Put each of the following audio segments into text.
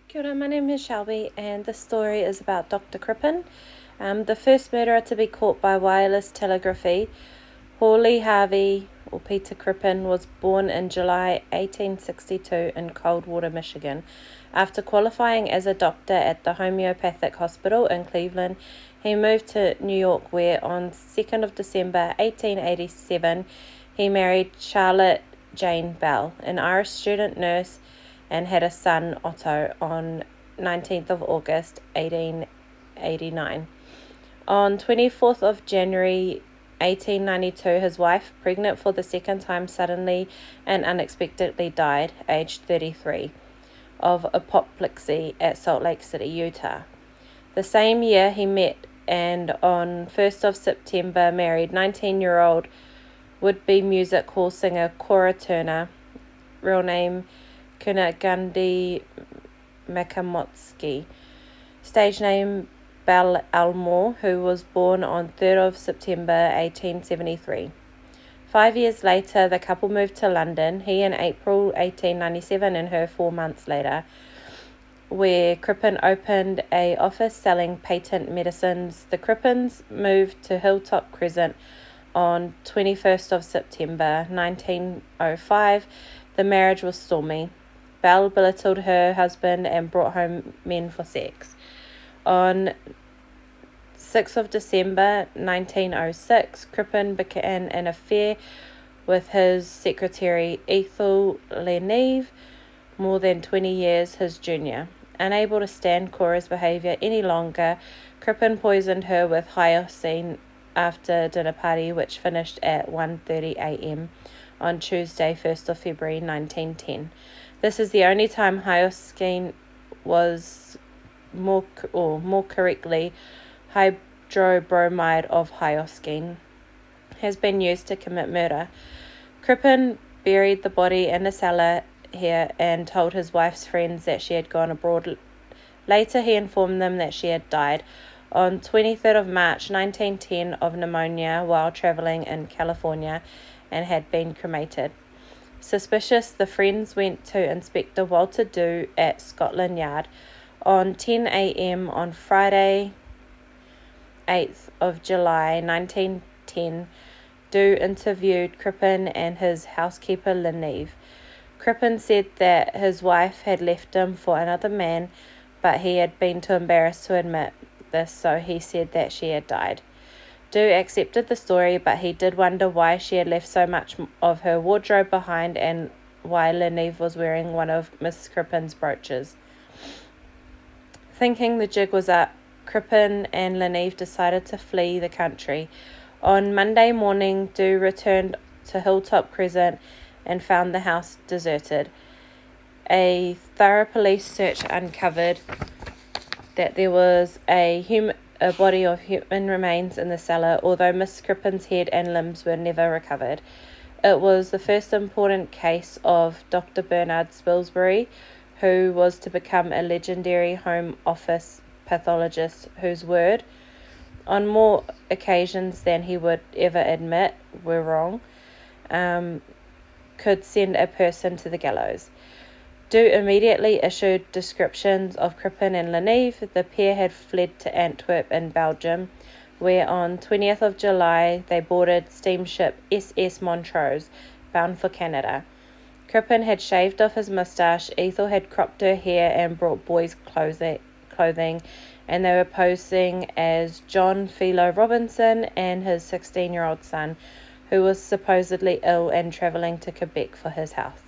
Kia ora, my name is Shelby, and this story is about Dr. Crippen, the first murderer to be caught by wireless telegraphy. Hawley Harvey, or Peter Crippen, was born in July 1862 in Coldwater, Michigan. After qualifying as a doctor at the Homeopathic Hospital in Cleveland, he moved to New York, where on 2nd of December 1887 he married Charlotte Jane Bell, an Irish student nurse, and had a son, Otto, on 19th of August 1889. On 24th of January 1892, his wife, pregnant for the second time, suddenly and unexpectedly died, aged 33, of apoplexy at Salt Lake City, Utah. The same year he met and on 1st of September married 19-year-old would-be music hall singer Cora Turner, real name Kunigundi Makamotsky, stage name Belle Elmore, who was born on 3rd of September 1873. 5 years later, the couple moved to London, he in April 1897 and her 4 months later, where Crippen opened an office selling patent medicines. The Crippens moved to Hilltop Crescent on 21st of September 1905. The marriage was stormy. Belle belittled her husband and brought home men for sex. On 6th of December 1906, Crippen began an affair with his secretary Ethel Leneve, more than 20 years his junior. Unable to stand Cora's behaviour any longer, Crippen poisoned her with hyoscine after a dinner party which finished at 1:30 a.m. on Tuesday, 1st of February 1910. This is the only time hyoscine was more correctly hydrobromide of hyoscine has been used to commit murder. Crippen buried the body in a cellar here and told his wife's friends that she had gone abroad. Later he informed them that she had died on 23rd of March 1910 of pneumonia while travelling in California and had been cremated. Suspicious, the friends went to Inspector Walter Dew at Scotland Yard. On 10 a.m. on Friday, 8th of July 1910, Dew interviewed Crippen and his housekeeper Leneve. Crippen said that his wife had left him for another man, but he had been too embarrassed to admit this, so he said that she had died. Dew accepted the story, but he did wonder why she had left so much of her wardrobe behind and why Leneve was wearing one of Miss Crippen's brooches. Thinking the jig was up, Crippen and Leneve decided to flee the country. On Monday morning, Dew returned to Hilltop Crescent and found the house deserted. A thorough police search uncovered that there was a body of human remains in the cellar, although Miss Crippen's head and limbs were never recovered. It was the first important case of Dr. Bernard Spilsbury, who was to become a legendary Home Office pathologist whose word, on more occasions than he would ever admit were wrong, could send a person to the gallows. Dew immediately issued descriptions of Crippen and Leneve. The pair had fled to Antwerp in Belgium, where on 20th of July they boarded steamship SS Montrose, bound for Canada. Crippen had shaved off his moustache, Ethel had cropped her hair and brought boys' clothing, and they were posing as John Philo Robinson and his 16-year-old son, who was supposedly ill and travelling to Quebec for his health.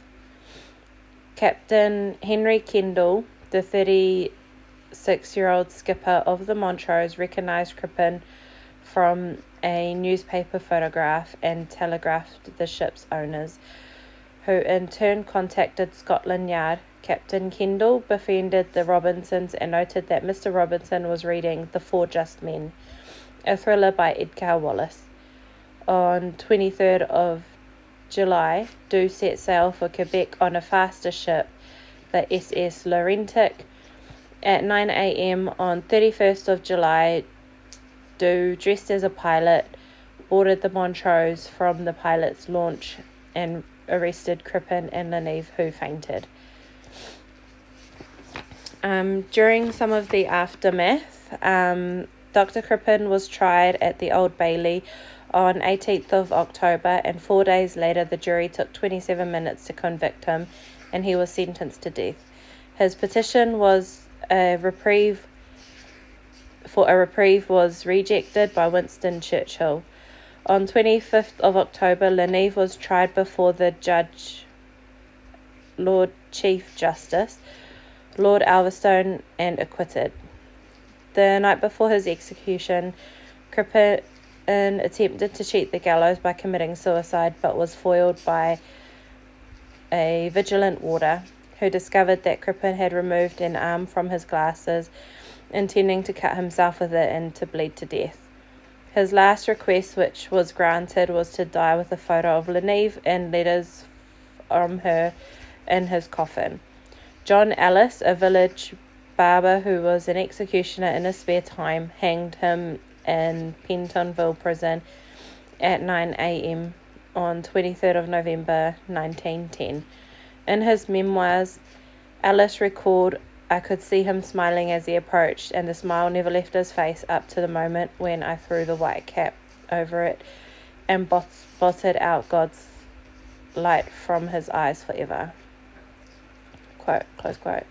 Captain Henry Kendall, the 36-year-old skipper of the Montrose, recognised Crippen from a newspaper photograph and telegraphed the ship's owners, who in turn contacted Scotland Yard. Captain Kendall befriended the Robinsons and noted that Mr. Robinson was reading The Four Just Men, a thriller by Edgar Wallace. On 23rd of July, Dew set sail for Quebec on a faster ship, the SS Laurentic. At 9 a.m. on 31st of July, Dew, dressed as a pilot, boarded the Montrose from the pilot's launch and arrested Crippen and Leneve, who fainted. During some of the aftermath, Dr. Crippen was tried at the Old Bailey on 18th of October, and 4 days later the jury took 27 minutes to convict him, and he was sentenced to death. His petition was a reprieve was rejected by Winston Churchill. On 25th of October, Leneve was tried before the judge, Lord Chief Justice, Lord Alverstone, and acquitted. The night before his execution, Crippen attempted to cheat the gallows by committing suicide, but was foiled by a vigilant warder who discovered that Crippen had removed an arm from his glasses, intending to cut himself with it and to bleed to death. His last request, which was granted, was to die with a photo of Leneve and letters from her in his coffin. John Ellis, a village barber who was an executioner in his spare time, hanged him in Pentonville prison at 9 a.m. on 23rd of November 1910. In his memoirs, Ellis recalled, "I could see him smiling as he approached, and the smile never left his face up to the moment when I threw the white cap over it and blotted out God's light from his eyes forever." Quote, close quote.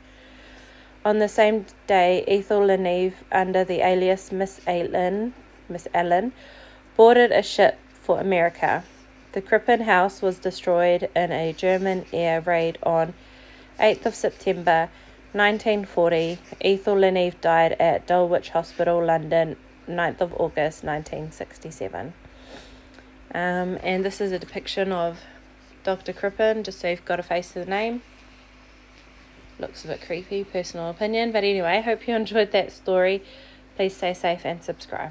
On the same day, Ethel Leneve, under the alias Miss Allen, boarded a ship for America. The Crippen house was destroyed in a German air raid on 8th of September 1940. Ethel Leneve died at Dulwich Hospital, London, 9th of August 1967. And this is a depiction of Dr. Crippen, just so you've got a face to the name. Looks a bit creepy, personal opinion, but anyway, hope you enjoyed that story. Please stay safe and subscribe.